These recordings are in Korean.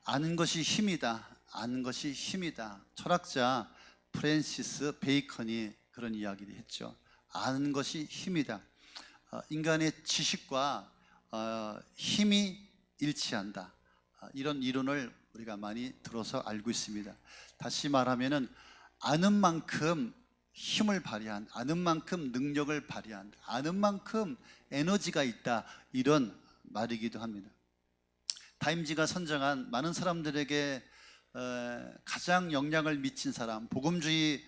아는 것이 힘이다. 아는 것이 힘이다. 철학자 프랜시스 베이컨이 그런 이야기를 했죠. 아는 것이 힘이다. 인간의 지식과 힘이 일치한다. 이런 이론을 우리가 많이 들어서 알고 있습니다. 다시 말하면은 아는 만큼 힘을 발휘한, 아는 만큼 능력을 발휘한다, 아는 만큼 에너지가 있다, 이런 말이기도 합니다. 타임지가 선정한 많은 사람들에게 가장 영향을 미친 사람, 복음주의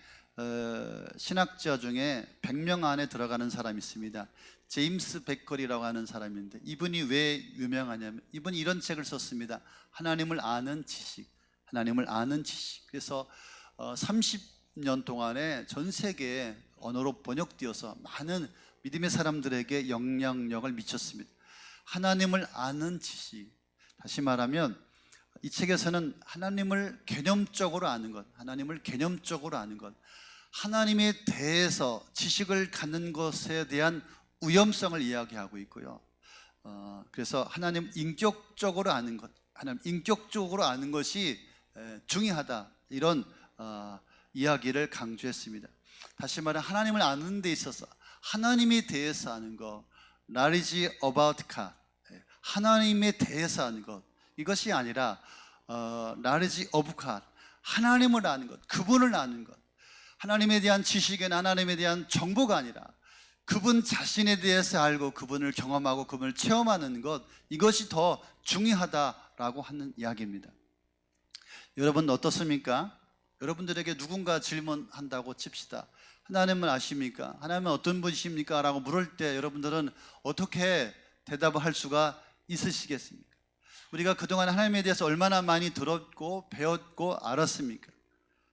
신학자 중에 100명 안에 들어가는 사람이 있습니다. 제임스 베컬이라고 하는 사람인데, 이분이 왜 유명하냐면 이분이 이런 책을 썼습니다. 하나님을 아는 지식, 하나님을 아는 지식. 그래서 30년 동안에 전 세계 언어로 번역되어서 많은 믿음의 사람들에게 영향력을 미쳤습니다. 하나님을 아는 지식. 다시 말하면 이 책에서는 하나님을 개념적으로 아는 것, 하나님을 개념적으로 아는 것, 하나님에 대해서 지식을 갖는 것에 대한 위험성을 이야기하고 있고요. 그래서 하나님 인격적으로 아는 것, 하나님 인격적으로 아는 것이 중요하다, 이런 이야기를 강조했습니다. 다시 말해 하나님을 아는 데 있어서 하나님에 대해서 아는 것, knowledge about God, 하나님에 대해서 아는 것, 이것이 아니라 knowledge of God, 하나님을 아는 것, 그분을 아는 것. 하나님에 대한 지식은 하나님에 대한 정보가 아니라 그분 자신에 대해서 알고 그분을 경험하고 그분을 체험하는 것, 이것이 더 중요하다라고 하는 이야기입니다. 여러분 어떻습니까? 여러분들에게 누군가 질문한다고 칩시다. 하나님을 아십니까? 하나님은 어떤 분이십니까? 라고 물을 때 여러분들은 어떻게 대답을 할 수가 있으시겠습니까? 우리가 그동안 하나님에 대해서 얼마나 많이 들었고 배웠고 알았습니까?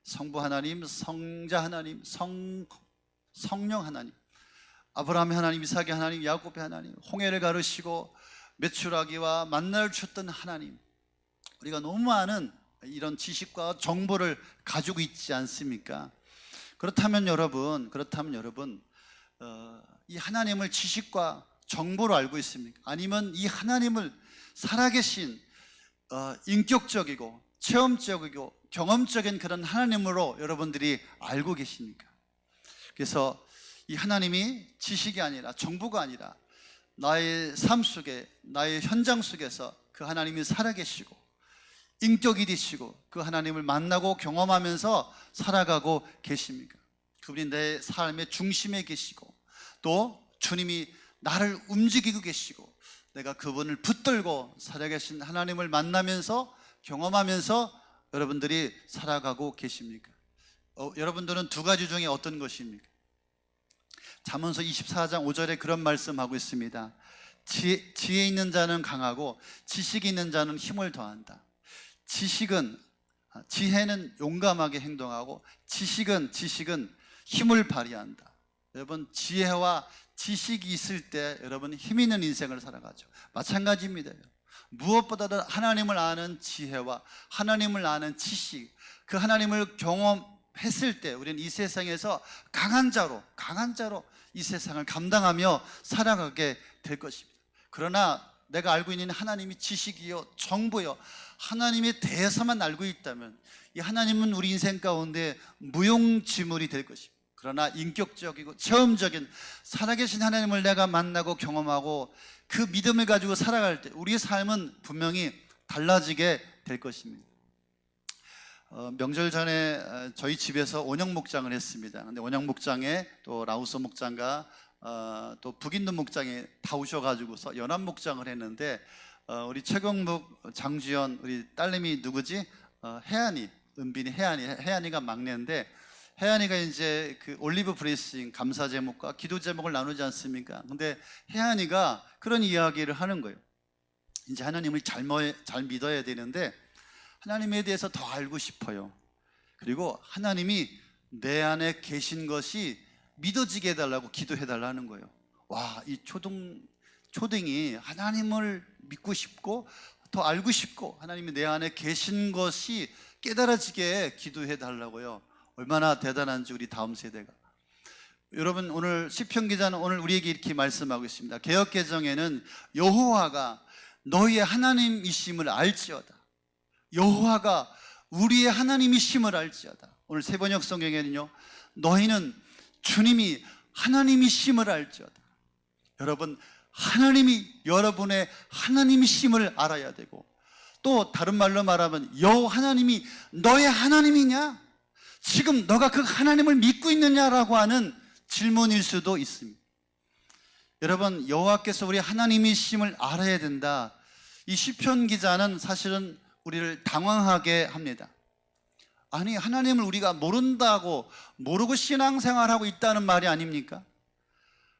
성부 하나님, 성자 하나님, 성령 하나님, 아브라함의 하나님, 이삭의 하나님, 야곱의 하나님, 홍해를 가르시고 메추라기와 만나를 주셨던 하나님. 우리가 너무 많은 이런 지식과 정보를 가지고 있지 않습니까? 그렇다면 여러분 이 하나님을 지식과 정보로 알고 있습니까? 아니면 이 하나님을 살아계신 인격적이고 체험적이고 경험적인 그런 하나님으로 여러분들이 알고 계십니까? 그래서 이 하나님이 지식이 아니라 정보가 아니라 나의 삶 속에, 나의 현장 속에서 그 하나님이 살아계시고 인격이 되시고 그 하나님을 만나고 경험하면서 살아가고 계십니까? 그분이 내 삶의 중심에 계시고 또 주님이 나를 움직이고 계시고 내가 그분을 붙들고 살아계신 하나님을 만나면서 경험하면서 여러분들이 살아가고 계십니까? 여러분들은 두 가지 중에 어떤 것입니까? 잠언서 24장 5절에 그런 말씀하고 있습니다. 지혜 있는 자는 강하고 지식이 있는 자는 힘을 더한다. 지혜는 용감하게 행동하고 지식은 힘을 발휘한다. 여러분 지혜와 지식이 있을 때 여러분 힘 있는 인생을 살아가죠. 마찬가지입니다. 무엇보다도 하나님을 아는 지혜와 하나님을 아는 지식, 그 하나님을 경험했을 때 우리는 이 세상에서 강한 자로 이 세상을 감당하며 살아가게 될 것입니다. 그러나 내가 알고 있는 하나님이 지식이요 정보요 하나님에 대해서만 알고 있다면 이 하나님은 우리 인생 가운데 무용지물이 될 것입니다. 그러나 인격적이고 체험적인 살아계신 하나님을 내가 만나고 경험하고 그 믿음을 가지고 살아갈 때 우리의 삶은 분명히 달라지게 될 것입니다. 명절 전에 저희 집에서 원형 목장을 했습니다. 근데 원형 목장에 또 라우스 목장과 또 북인도 목장에 다 오셔가지고서 연합 목장을 했는데 우리 최경묵, 장주연, 우리 딸내미 누구지? 혜안이, 은빈이 혜안이가 막내인데 혜안이가 이제 그 올리브 브레싱 감사 제목과 기도 제목을 나누지 않습니까? 근데 혜안이가 그런 이야기를 하는 거예요. 이제 하나님을 잘 믿어야 되는데 하나님에 대해서 더 알고 싶어요. 그리고 하나님이 내 안에 계신 것이 믿어지게 해달라고 기도해달라는 거예요. 와, 이 초등이 하나님을 믿고 싶고 더 알고 싶고 하나님이 내 안에 계신 것이 깨달아지게 기도해달라고요. 얼마나 대단한지 우리 다음 세대가. 여러분 오늘 시편 기자는 오늘 우리에게 이렇게 말씀하고 있습니다. 개역개정에는 여호와가 너희의 하나님이심을 알지어다. 여호와가 우리의 하나님이심을 알지어다. 오늘 세번역 성경에는요, 너희는 주님이 하나님이심을 알지어다. 여러분, 하나님이 여러분의 하나님이심을 알아야 되고, 또 다른 말로 말하면 여호와 하나님이 너의 하나님이냐? 지금 너가 그 하나님을 믿고 있느냐라고 하는 질문일 수도 있습니다. 여러분, 여호와께서 우리 하나님이심을 알아야 된다. 이 시편 기자는 사실은 우리를 당황하게 합니다. 아니, 하나님을 우리가 모른다고, 모르고 신앙생활하고 있다는 말이 아닙니까?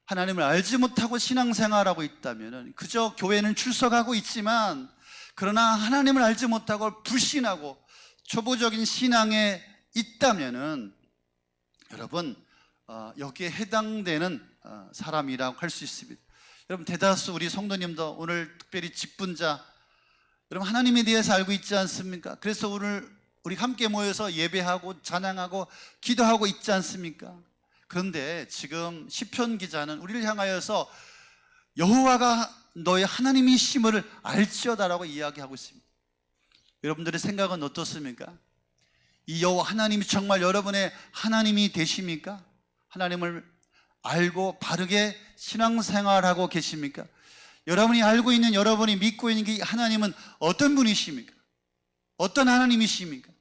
하나님을 알지 못하고 신앙생활하고 있다면 그저 교회는 출석하고 있지만, 그러나 하나님을 알지 못하고 불신하고 초보적인 신앙에 있다면은 여러분, 여기에 해당되는 사람이라고 할 수 있습니다. 여러분, 대다수 우리 성도님도 오늘 특별히 직분자, 여러분 하나님에 대해서 알고 있지 않습니까? 그래서 오늘 우리 함께 모여서 예배하고 찬양하고 기도하고 있지 않습니까? 그런데 지금 시편 기자는 우리를 향하여서 여호와가 너의 하나님이심을 알지어다라고 이야기하고 있습니다. 여러분들의 생각은 어떻습니까? 이 여호와 하나님이 정말 여러분의 하나님이 되십니까? 하나님을 알고 바르게 신앙생활하고 계십니까? 여러분이 알고 있는, 여러분이 믿고 있는 이 하나님은 어떤 분이십니까? 어떤 하나님이십니까?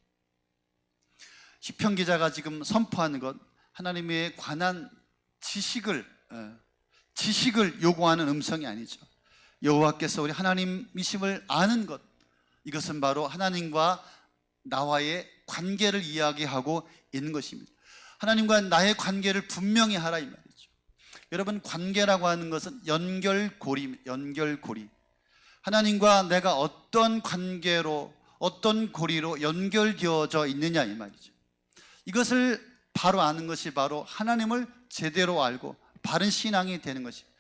시편 기자가 지금 선포하는 것, 하나님에 관한 지식을 요구하는 음성이 아니죠. 여호와께서 우리 하나님이심을 아는 것, 이것은 바로 하나님과 나와의 관계를 이야기하고 있는 것입니다. 하나님과 나의 관계를 분명히 하라 이 말이죠. 여러분, 관계라고 하는 것은 연결고리입니다. 연결고리. 하나님과 내가 어떤 관계로, 어떤 고리로 연결되어져 있느냐 이 말이죠. 이것을 바로 아는 것이 바로 하나님을 제대로 알고 바른 신앙이 되는 것입니다.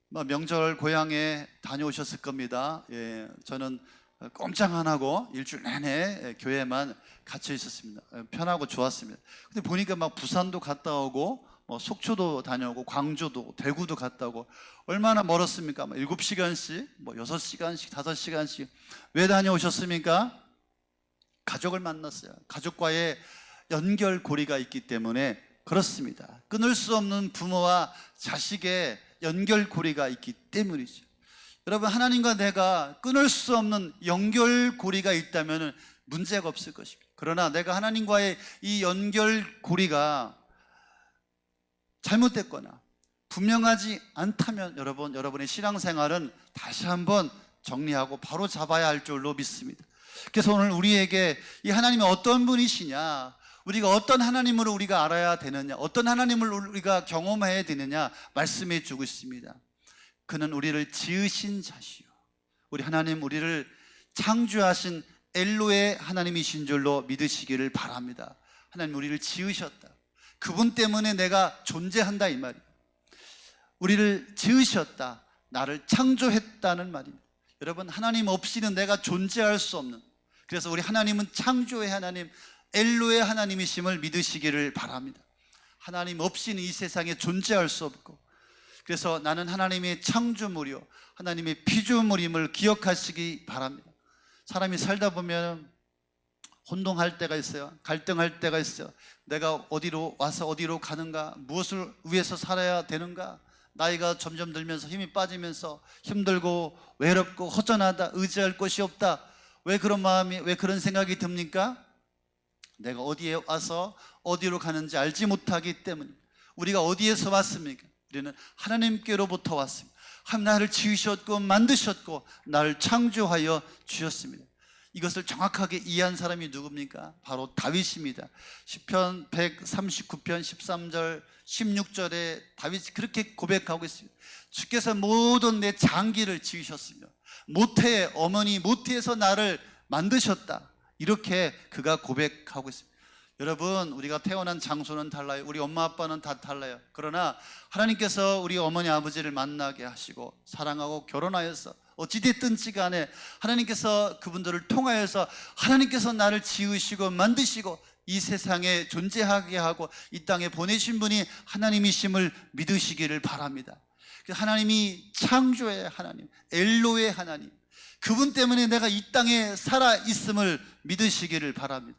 명절 고향에 다녀오셨을 겁니다. 저는 꼼짝 안 하고 일주일 내내 교회만 갇혀 있었습니다. 편하고 좋았습니다. 근데 보니까 막 부산도 갔다 오고, 속초도 다녀오고, 광주도, 대구도 갔다 오고, 얼마나 멀었습니까? 7시간씩, 6시간씩, 5시간씩. 왜 다녀오셨습니까? 가족을 만났어요. 가족과의 연결고리가 있기 때문에 그렇습니다. 끊을 수 없는 부모와 자식의 연결고리가 있기 때문이죠. 여러분, 하나님과 내가 끊을 수 없는 연결고리가 있다면 문제가 없을 것입니다. 그러나 내가 하나님과의 이 연결고리가 잘못됐거나 분명하지 않다면 여러분의 신앙생활은 다시 한번 정리하고 바로 잡아야 할 줄로 믿습니다. 그래서 오늘 우리에게 이 하나님이 어떤 분이시냐, 우리가 어떤 하나님으로 우리가 알아야 되느냐, 어떤 하나님을 우리가 경험해야 되느냐 말씀해 주고 있습니다. 그는 우리를 지으신 자시요, 우리 하나님, 우리를 창조하신 엘로의 하나님이신 줄로 믿으시기를 바랍니다. 하나님 우리를 지으셨다. 그분 때문에 내가 존재한다 이 말이에요. 우리를 지으셨다, 나를 창조했다는 말입니다. 여러분, 하나님 없이는 내가 존재할 수 없는, 그래서 우리 하나님은 창조의 하나님, 엘로의 하나님이심을 믿으시기를 바랍니다. 하나님 없이는 이 세상에 존재할 수 없고, 그래서 나는 하나님의 창조물이요, 하나님의 피조물임을 기억하시기 바랍니다. 사람이 살다 보면 혼동할 때가 있어요. 갈등할 때가 있어요. 내가 어디로 와서 어디로 가는가, 무엇을 위해서 살아야 되는가, 나이가 점점 들면서 힘이 빠지면서 힘들고 외롭고 허전하다, 의지할 곳이 없다. 왜 그런 마음이, 왜 그런 생각이 듭니까? 내가 어디에 와서 어디로 가는지 알지 못하기 때문에. 우리가 어디에서 왔습니까? 우리는 하나님께로부터 왔습니다. 하나님 나를 지으셨고 만드셨고 나를 창조하여 주셨습니다. 이것을 정확하게 이해한 사람이 누굽니까? 바로 다윗입니다. 시편 139편 13절 16절에 다윗이 그렇게 고백하고 있습니다. 주께서 모든 내 장기를 지으셨으며 모태의 어머니 모태에서 나를 만드셨다, 이렇게 그가 고백하고 있습니다. 여러분, 우리가 태어난 장소는 달라요. 우리 엄마 아빠는 다 달라요. 그러나 하나님께서 우리 어머니 아버지를 만나게 하시고 사랑하고 결혼하여서 어찌됐든지 간에 하나님께서 그분들을 통하여서 하나님께서 나를 지으시고 만드시고 이 세상에 존재하게 하고 이 땅에 보내신 분이 하나님이심을 믿으시기를 바랍니다. 하나님이 창조의 하나님, 엘로의 하나님, 그분 때문에 내가 이 땅에 살아 있음을 믿으시기를 바랍니다.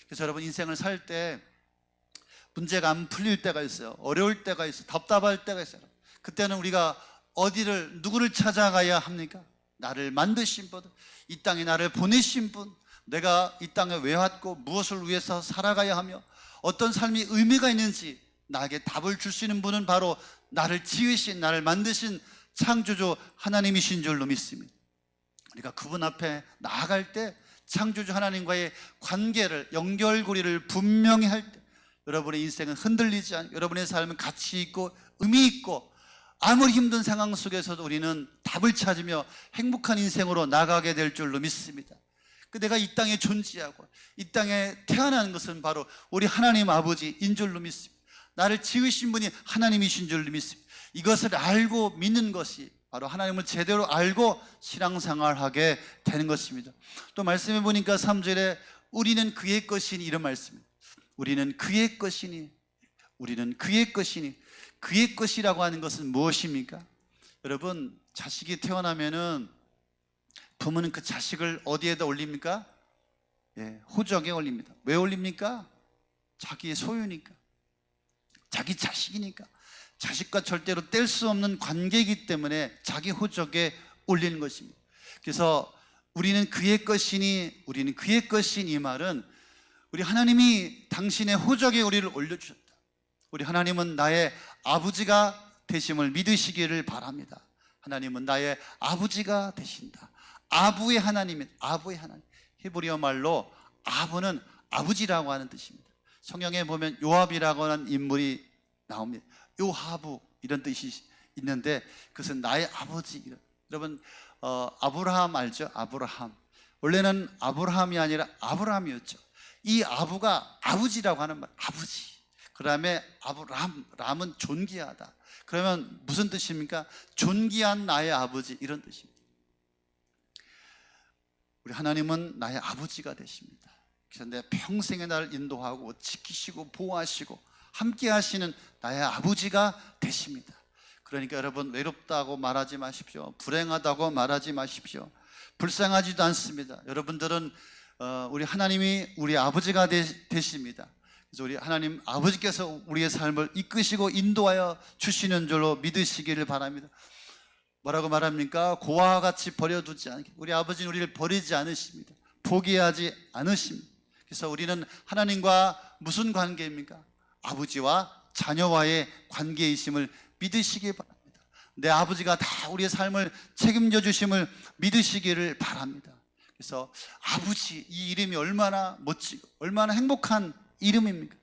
그래서 여러분, 인생을 살 때 문제가 안 풀릴 때가 있어요. 어려울 때가 있어요. 답답할 때가 있어요. 그때는 우리가 누구를 찾아가야 합니까? 나를 만드신 분, 이 땅에 나를 보내신 분, 내가 이 땅에 왜 왔고 무엇을 위해서 살아가야 하며 어떤 삶이 의미가 있는지 나에게 답을 줄 수 있는 분은 바로 나를 지으신, 나를 만드신 창조주 하나님이신 줄로 믿습니다. 우리가 그분 앞에 나아갈 때 창조주 하나님과의 관계를, 연결고리를 분명히 할 때 여러분의 인생은 흔들리지 않고 여러분의 삶은 가치 있고 의미 있고 아무리 힘든 상황 속에서도 우리는 답을 찾으며 행복한 인생으로 나가게 될 줄로 믿습니다. 내가 이 땅에 존재하고 이 땅에 태어나는 것은 바로 우리 하나님 아버지인 줄로 믿습니다. 나를 지으신 분이 하나님이신 줄로 믿습니다. 이것을 알고 믿는 것이 바로 하나님을 제대로 알고 신앙생활하게 되는 것입니다. 또 말씀해 보니까 3절에 우리는 그의 것이니 이런 말씀입니다. 우리는 그의 것이니, 우리는 그의 것이니. 그의 것이라고 하는 것은 무엇입니까? 여러분, 자식이 태어나면은 부모는 그 자식을 어디에다 올립니까? 호적에 올립니다. 왜 올립니까? 자기의 소유니까, 자기 자식이니까. 자식과 절대로 뗄 수 없는 관계이기 때문에 자기 호적에 올리는 것입니다. 그래서 우리는 그의 것이니, 우리는 그의 것인 이 말은 우리 하나님이 당신의 호적에 우리를 올려주셨다. 우리 하나님은 나의 아버지가 되심을 믿으시기를 바랍니다. 하나님은 나의 아버지가 되신다. 아부의 하나님은 아부의 하나님. 히브리어 말로 아부는 아버지라고 하는 뜻입니다. 성경에 보면 요압이라고 하는 인물이 나옵니다. 요하부 이런 뜻이 있는데 그것은 나의 아버지. 여러분, 아브라함 알죠? 아브라함. 원래는 아브라함이 아니라 아브라함이었죠. 이 아부가 아버지라고 하는 말, 아버지. 그 다음에 람은 존귀하다. 그러면 무슨 뜻입니까? 존귀한 나의 아버지, 이런 뜻입니다. 우리 하나님은 나의 아버지가 되십니다. 그래서 내 평생에 나를 인도하고 지키시고 보호하시고 함께 하시는 나의 아버지가 되십니다. 그러니까 여러분, 외롭다고 말하지 마십시오. 불행하다고 말하지 마십시오. 불쌍하지도 않습니다. 여러분들은 우리 하나님이 우리 아버지가 되십니다. 그래서 우리 하나님 아버지께서 우리의 삶을 이끄시고 인도하여 주시는 줄로 믿으시기를 바랍니다. 뭐라고 말합니까? 고아와 같이 버려두지 않게. 우리 아버지는 우리를 버리지 않으십니다. 포기하지 않으십니다. 그래서 우리는 하나님과 무슨 관계입니까? 아버지와 자녀와의 관계이심을 믿으시기 바랍니다. 내 아버지가 다 우리의 삶을 책임져 주심을 믿으시기를 바랍니다. 그래서 아버지, 이 이름이 얼마나 멋지고 얼마나 행복한 이름입니까?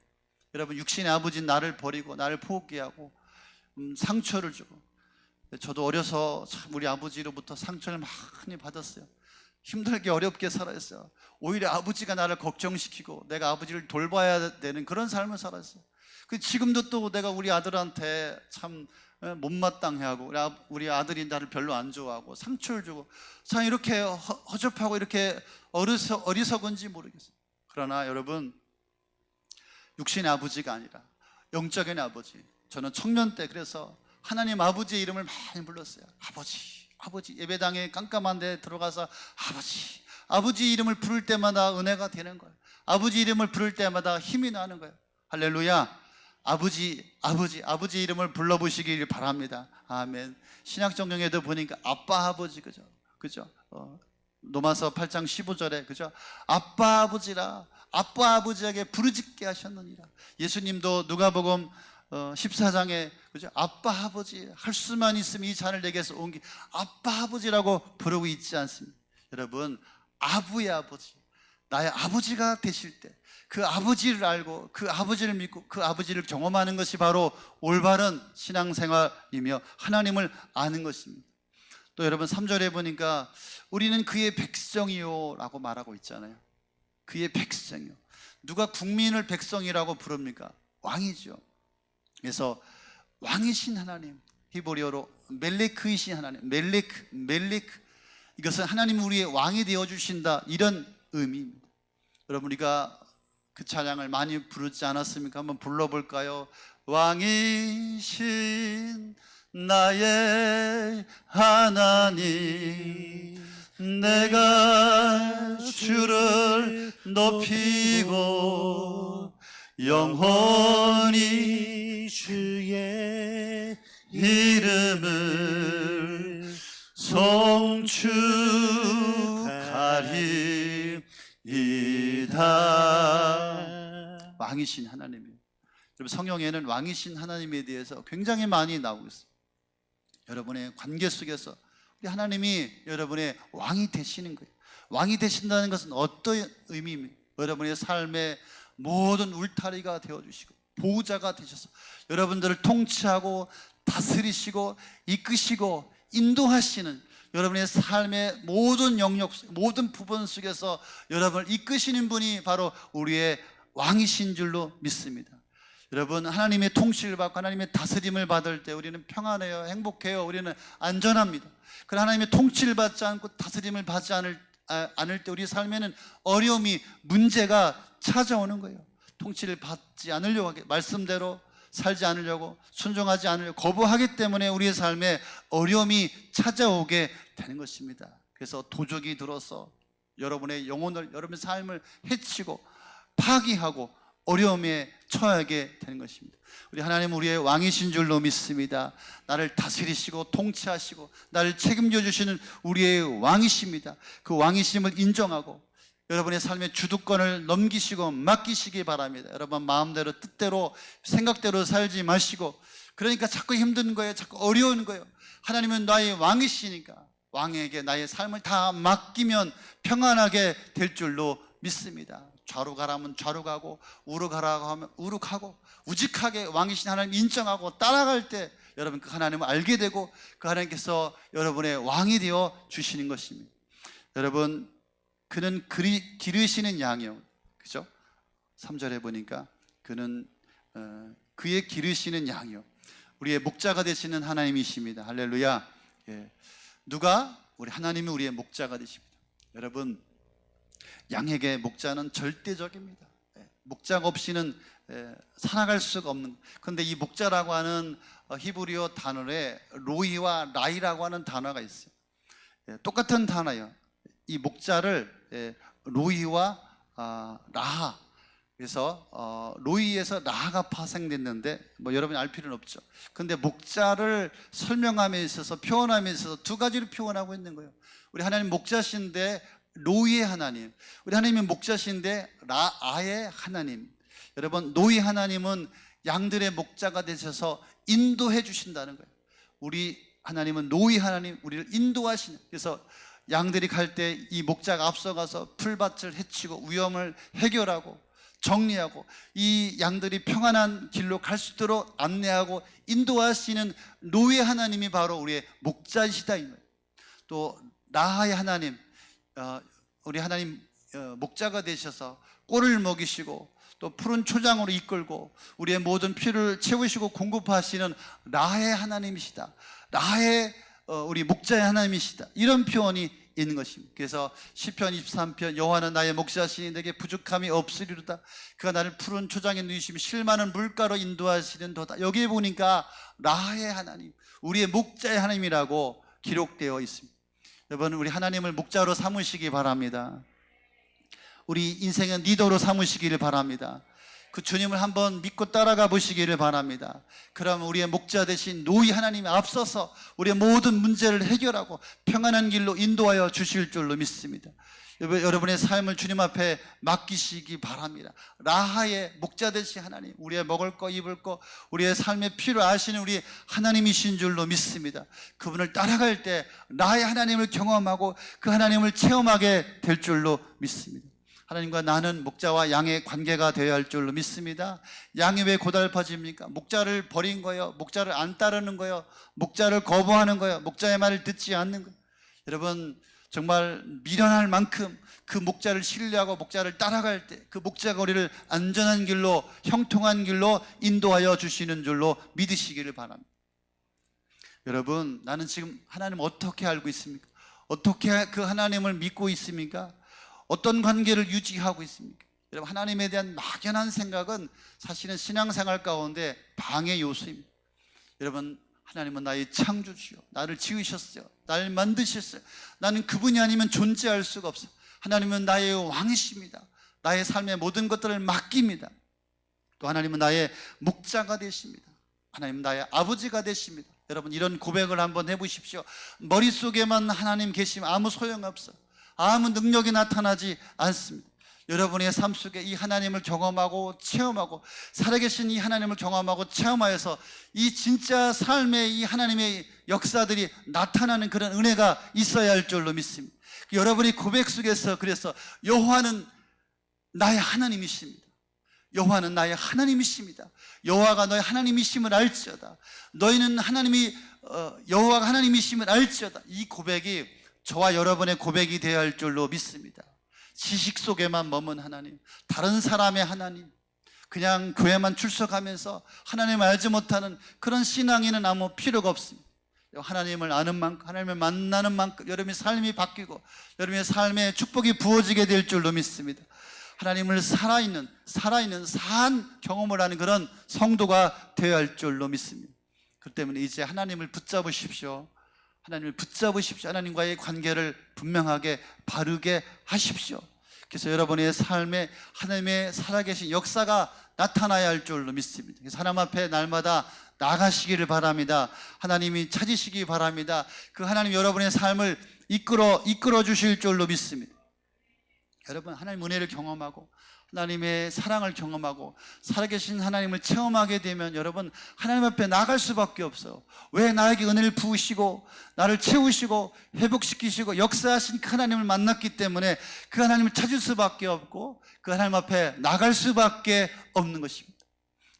여러분, 육신의 아버지는 나를 버리고 나를 포기하고 상처를 주고, 저도 어려서 참 우리 아버지로부터 상처를 많이 받았어요. 힘들게 어렵게 살았어요. 오히려 아버지가 나를 걱정시키고 내가 아버지를 돌봐야 되는 그런 삶을 살았어요. 지금도 또 내가 우리 아들한테 참 못마땅해하고 우리 아들이 나를 별로 안 좋아하고 상처를 주고 참 이렇게 허접하고 이렇게 어리석은지 모르겠어요. 그러나 여러분, 육신의 아버지가 아니라 영적인 아버지. 저는 청년 때 그래서 하나님 아버지의 이름을 많이 불렀어요. 아버지, 아버지. 예배당에 깜깜한 데 들어가서 아버지, 아버지 이름을 부를 때마다 은혜가 되는 거예요. 아버지 이름을 부를 때마다 힘이 나는 거예요. 할렐루야. 아버지, 아버지, 아버지 이름을 불러보시길 바랍니다. 아멘. 신약성경에도 보니까 아빠 아버지, 그죠? 로마서 8장 15절에 그죠? 아빠 아버지라, 아빠 아버지에게 부르짖게 하셨느니라. 예수님도 누가복음 14장에 그죠? 아빠 아버지 할 수만 있으면 이 잔을 내게서 옮기, 아빠 아버지라고 부르고 있지 않습니까? 여러분, 아부의 아버지, 나의 아버지가 되실 때 그 아버지를 알고 그 아버지를 믿고 그 아버지를 경험하는 것이 바로 올바른 신앙생활이며 하나님을 아는 것입니다. 또 여러분, 3절에 보니까 우리는 그의 백성이요 라고 말하고 있잖아요. 그의 백성이요. 누가 국민을 백성이라고 부릅니까? 왕이죠. 그래서 왕이신 하나님, 히브리어로 멜레크이신 하나님, 멜레크, 이것은 하나님 우리의 왕이 되어주신다, 이런 의미입니다. 여러분, 우리가 그 찬양을 많이 부르지 않았습니까? 한번 불러볼까요? 왕이신 나의 하나님, 내가 주를 높이고 영원히 주의 이름을 송축하리이다. 왕이신 하나님이에요. 여러분, 성경에는 왕이신 하나님에 대해서 굉장히 많이 나오고 있어요. 여러분의 관계 속에서 우리 하나님이 여러분의 왕이 되시는 거예요. 왕이 되신다는 것은 어떤 의미입니까? 여러분의 삶의 모든 울타리가 되어주시고 보호자가 되셔서 여러분들을 통치하고 다스리시고 이끄시고 인도하시는, 여러분의 삶의 모든 영역, 모든 부분 속에서 여러분을 이끄시는 분이 바로 우리의 왕이신 줄로 믿습니다. 여러분, 하나님의 통치를 받고 하나님의 다스림을 받을 때 우리는 평안해요, 행복해요, 우리는 안전합니다. 그러나 하나님의 통치를 받지 않고 다스림을 받지 않을 때 우리 삶에는 어려움이, 문제가 찾아오는 거예요. 통치를 받지 않으려고 하게, 말씀대로 살지 않으려고, 순종하지 않으려고 거부하기 때문에 우리의 삶에 어려움이 찾아오게 되는 것입니다. 그래서 도적이 들어서 여러분의 영혼을, 여러분의 삶을 해치고 파기하고 어려움에 처하게 되는 것입니다. 우리 하나님은 우리의 왕이신 줄로 믿습니다. 나를 다스리시고 통치하시고 나를 책임져 주시는 우리의 왕이십니다. 그 왕이심을 인정하고 여러분의 삶의 주도권을 넘기시고 맡기시기 바랍니다. 여러분, 마음대로 뜻대로 생각대로 살지 마시고, 그러니까 자꾸 힘든 거예요, 자꾸 어려운 거예요. 하나님은 나의 왕이시니까 왕에게 나의 삶을 다 맡기면 평안하게 될 줄로 믿습니다. 좌로 가라면 좌로 가고 우로 가라고 하면 우로 가고, 우직하게 왕이신 하나님 인정하고 따라갈 때 여러분 그 하나님을 알게 되고 그 하나님께서 여러분의 왕이 되어 주시는 것입니다. 여러분, 그는 기르시는 양이요, 그죠? 3절에 보니까 그는 그의 기르시는 양이요, 우리의 목자가 되시는 하나님이십니다. 할렐루야. 예. 누가? 우리 하나님이 우리의 목자가 되십니다. 여러분, 양에게 목자는 절대적입니다. 목자가 없이는 살아갈 수가 없는. 그런데 이 목자라고 하는 히브리어 단어에 로이와 라이라고 하는 단어가 있어요. 똑같은 단어예요. 이 목자를 로이와 라하, 그래서 로이에서 라하가 파생됐는데 뭐 여러분이 알 필요는 없죠. 그런데 목자를 설명함에 있어서, 표현함에 있어서 두 가지로 표현하고 있는 거예요. 우리 하나님 목자신데 로이의 하나님, 우리 하나님이 목자신데 라아의 하나님. 여러분, 노이 하나님은 양들의 목자가 되셔서 인도해 주신다는 거예요. 우리 하나님은 노이 하나님, 우리를 인도하시는. 그래서 양들이 갈 때 이 목자가 앞서가서 풀밭을 헤치고 위험을 해결하고 정리하고 이 양들이 평안한 길로 갈 수 있도록 안내하고 인도하시는 노예 하나님이 바로 우리의 목자이시다. 또 라하의 하나님, 우리 하나님 목자가 되셔서 꼴을 먹이시고 또 푸른 초장으로 이끌고 우리의 모든 필요를 채우시고 공급하시는 라하의 하나님이시다. 라하의 우리 목자의 하나님이시다. 이런 표현이 있는 것입니다. 그래서 시편 23편, 여호와는 나의 목자시니 내게 부족함이 없으리로다. 그가 나를 푸른 초장에 누이시며 실 많은 물가로 인도하시는 도다. 여기에 보니까 라하의 하나님, 우리의 목자의 하나님이라고 기록되어 있습니다. 여러분, 우리 하나님을 목자로 삼으시기 바랍니다. 우리 인생의 리더로 삼으시기를 바랍니다. 그 주님을 한번 믿고 따라가 보시기를 바랍니다. 그러면 우리의 목자 되신 노이 하나님이 앞서서 우리의 모든 문제를 해결하고 평안한 길로 인도하여 주실 줄로 믿습니다. 여러분의 삶을 주님 앞에 맡기시기 바랍니다. 라하의 목자 되신 하나님, 우리의 먹을 거 입을 거 우리의 삶의 필요 아시는 우리 하나님이신 줄로 믿습니다. 그분을 따라갈 때 나의 하나님을 경험하고 그 하나님을 체험하게 될 줄로 믿습니다. 하나님과 나는 목자와 양의 관계가 되어야 할 줄로 믿습니다. 양이 왜 고달파집니까? 목자를 버린 거예요? 목자를 안 따르는 거예요? 목자를 거부하는 거예요? 목자의 말을 듣지 않는 거예요? 여러분, 정말 미련할 만큼 그 목자를 신뢰하고 목자를 따라갈 때 그 목자가 우리를 안전한 길로, 형통한 길로 인도하여 주시는 줄로 믿으시기를 바랍니다. 여러분, 나는 지금 하나님 어떻게 알고 있습니까? 어떻게 그 하나님을 믿고 있습니까? 어떤 관계를 유지하고 있습니까? 여러분, 하나님에 대한 막연한 생각은 사실은 신앙생활 가운데 방해 요소입니다. 여러분, 하나님은 나의 창조주요, 나를 지으셨어요, 나를 만드셨어요. 나는 그분이 아니면 존재할 수가 없어요. 하나님은 나의 왕이십니다. 나의 삶의 모든 것들을 맡깁니다. 또 하나님은 나의 목자가 되십니다. 하나님은 나의 아버지가 되십니다. 여러분, 이런 고백을 한번 해보십시오. 머릿속에만 하나님 계시면 아무 소용없어요. 아무 능력이 나타나지 않습니다. 여러분의 삶 속에 이 하나님을 경험하고 체험하고 살아계신 이 하나님을 경험하고 체험하여서 이 진짜 삶의 이 하나님의 역사들이 나타나는 그런 은혜가 있어야 할 줄로 믿습니다. 여러분이 고백 속에서 그래서 여호와는 나의 하나님이십니다. 여호와는 나의 하나님이십니다. 여호와가 너의 하나님이심을 알지어다. 너희는 여호와가 하나님이심을 알지어다. 이 고백이 저와 여러분의 고백이 되어야 할 줄로 믿습니다. 지식 속에만 머문 하나님, 다른 사람의 하나님, 그냥 교회만 출석하면서 하나님을 알지 못하는 그런 신앙인은 아무 필요가 없습니다. 하나님을 아는 만큼, 하나님을 만나는 만큼 여러분의 삶이 바뀌고 여러분의 삶에 축복이 부어지게 될 줄로 믿습니다. 하나님을 살아있는 사한 경험을 하는 그런 성도가 되어야 할 줄로 믿습니다. 그렇기 때문에 이제 하나님을 붙잡으십시오. 하나님을 붙잡으십시오. 하나님과의 관계를 분명하게 바르게 하십시오. 그래서 여러분의 삶에 하나님의 살아계신 역사가 나타나야 할 줄로 믿습니다. 그래서 하나님 앞에 날마다 나가시기를 바랍니다. 하나님이 찾으시기 바랍니다. 그 하나님 여러분의 삶을 이끌어 주실 줄로 믿습니다. 여러분, 하나님 은혜를 경험하고 하나님의 사랑을 경험하고 살아계신 하나님을 체험하게 되면 여러분 하나님 앞에 나갈 수밖에 없어요. 왜? 나에게 은혜를 부으시고 나를 채우시고 회복시키시고 역사하신 그 하나님을 만났기 때문에 그 하나님을 찾을 수밖에 없고 그 하나님 앞에 나갈 수밖에 없는 것입니다.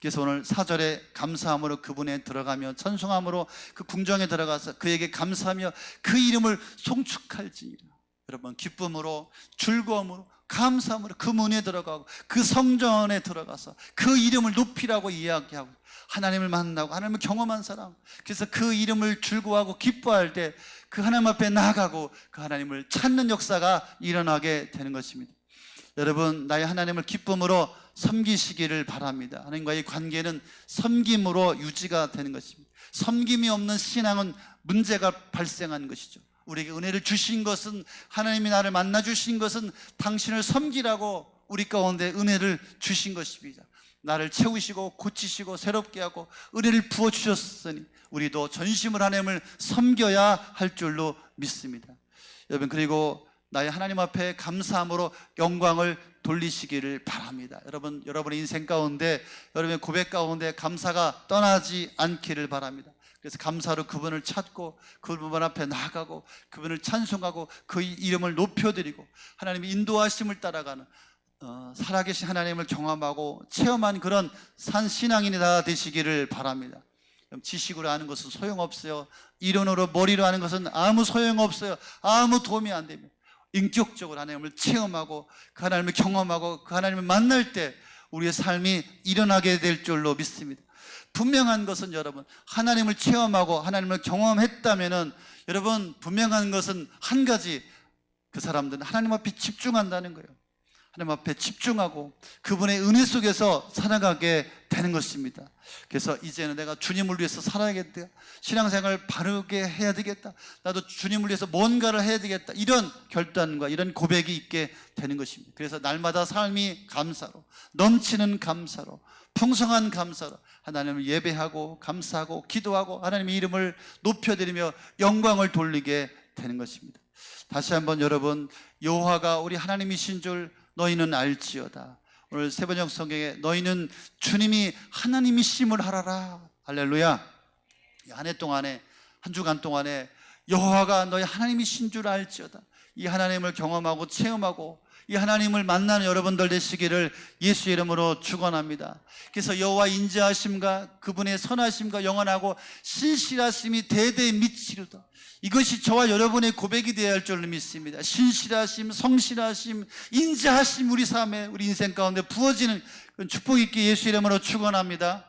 그래서 오늘 4절에 감사함으로 그분에 들어가며 찬송함으로 그 궁정에 들어가서 그에게 감사하며 그 이름을 송축할지니라. 여러분, 기쁨으로 즐거움으로 감사함으로 그 문에 들어가고 그 성전에 들어가서 그 이름을 높이라고 이야기하고 하나님을 만나고 하나님을 경험한 사람, 그래서 그 이름을 즐거워하고 기뻐할 때 그 하나님 앞에 나아가고 그 하나님을 찾는 역사가 일어나게 되는 것입니다. 여러분, 나의 하나님을 기쁨으로 섬기시기를 바랍니다. 하나님과의 관계는 섬김으로 유지가 되는 것입니다. 섬김이 없는 신앙은 문제가 발생하는 것이죠. 우리에게 은혜를 주신 것은, 하나님이 나를 만나 주신 것은 당신을 섬기라고 우리 가운데 은혜를 주신 것입니다. 나를 채우시고 고치시고 새롭게 하고 은혜를 부어주셨으니 우리도 전심으로 하나님을 섬겨야 할 줄로 믿습니다. 여러분, 그리고 나의 하나님 앞에 감사함으로 영광을 돌리시기를 바랍니다. 여러분, 여러분의 인생 가운데, 여러분의 고백 가운데 감사가 떠나지 않기를 바랍니다. 그래서 감사로 그분을 찾고 그분 앞에 나아가고 그분을 찬송하고 그 이름을 높여드리고 하나님의 인도하심을 따라가는 살아계신 하나님을 경험하고 체험한 그런 산신앙인이 다 되시기를 바랍니다. 지식으로 아는 것은 소용없어요. 이론으로 머리로 아는 것은 아무 소용없어요. 아무 도움이 안 됩니다. 인격적으로 하나님을 체험하고 그 하나님을 경험하고 그 하나님을 만날 때 우리의 삶이 일어나게 될 줄로 믿습니다. 분명한 것은 여러분, 하나님을 체험하고 하나님을 경험했다면은 여러분, 분명한 것은 한 가지, 그 사람들은 하나님 앞에 집중한다는 거예요. 하나님 앞에 집중하고 그분의 은혜 속에서 살아가게 되는 것입니다. 그래서 이제는 내가 주님을 위해서 살아야겠다, 신앙생활을 바르게 해야 되겠다, 나도 주님을 위해서 뭔가를 해야 되겠다, 이런 결단과 이런 고백이 있게 되는 것입니다. 그래서 날마다 삶이 감사로, 넘치는 감사로, 풍성한 감사로 하나님을 예배하고 감사하고 기도하고 하나님의 이름을 높여드리며 영광을 돌리게 되는 것입니다. 다시 한번 여러분, 여호와가 우리 하나님이신 줄 너희는 알지어다. 오늘 세 번역 성경에 너희는 주님이 하나님이심을 알아라. 할렐루야. 한 해 동안에, 한 주간 동안에 여호와가 너희 하나님이신 줄 알지어다. 이 하나님을 경험하고 체험하고 이 하나님을 만나는 여러분들 되시기를 예수의 이름으로 축원합니다. 그래서 여호와 인자하심과 그분의 선하심과 영원하고 신실하심이 대대에 미치리로다. 이것이 저와 여러분의 고백이 되어야 할 줄로 믿습니다. 신실하심, 성실하심, 인자하심, 우리 삶에, 우리 인생 가운데 부어지는 축복 있게 예수의 이름으로 축원합니다.